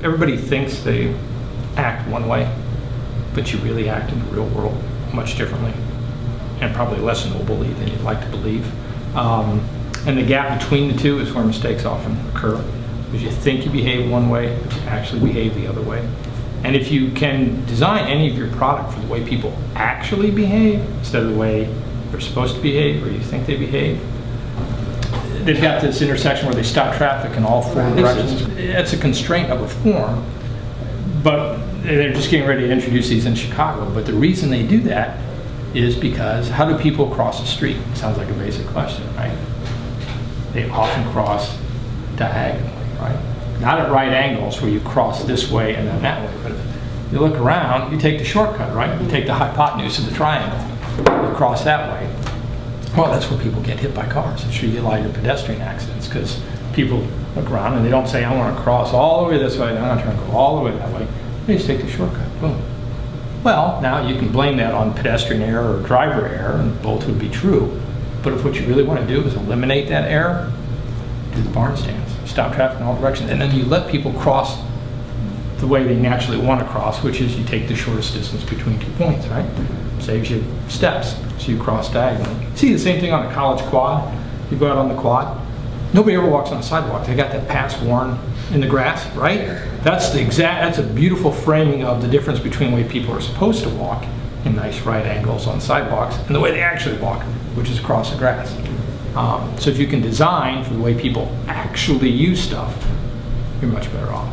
everybody thinks they act one way, but you really act in the real world much differently, and probably less nobly than you'd like to believe. And the gap between the two is where mistakes often occur, because you think you behave one way, but you actually behave the other way. And if you can design any of your product for the way people actually behave instead of the way they're supposed to behave or you think they behave, they've got this intersection where they stop traffic in all four directions. It's a constraint of a form, but they're just getting ready to introduce these in Chicago. But the reason they do that is because how do people cross the street? Sounds like a basic question, right? They often cross diagonally, right? Not at right angles where you cross this way and then that way, but if you look around, you take the shortcut, right? You take the hypotenuse of the triangle, you cross that way. Well, that's where people get hit by cars. I'm sure you lie to pedestrian accidents because people look around and they don't say, I want to cross all the way this way, I'm going to try and go all the way that way. They just take the shortcut, boom. Well, now you can blame that on pedestrian error or driver error, and both would be true. But if what you really want to do is eliminate that error, do the barn stands. Stop traffic in all directions, and then you let people cross the way they naturally want to cross, which is you take the shortest distance between 2 points, right? Saves you steps, so you cross diagonally. See the same thing on a college quad. You go out on the quad, nobody ever walks on the sidewalk. They got that paths worn in the grass, right? That's a beautiful framing of the difference between the way people are supposed to walk in nice right angles on sidewalks and the way they actually walk, which is across the grass. So if you can design for the way people actually use stuff, you're much better off.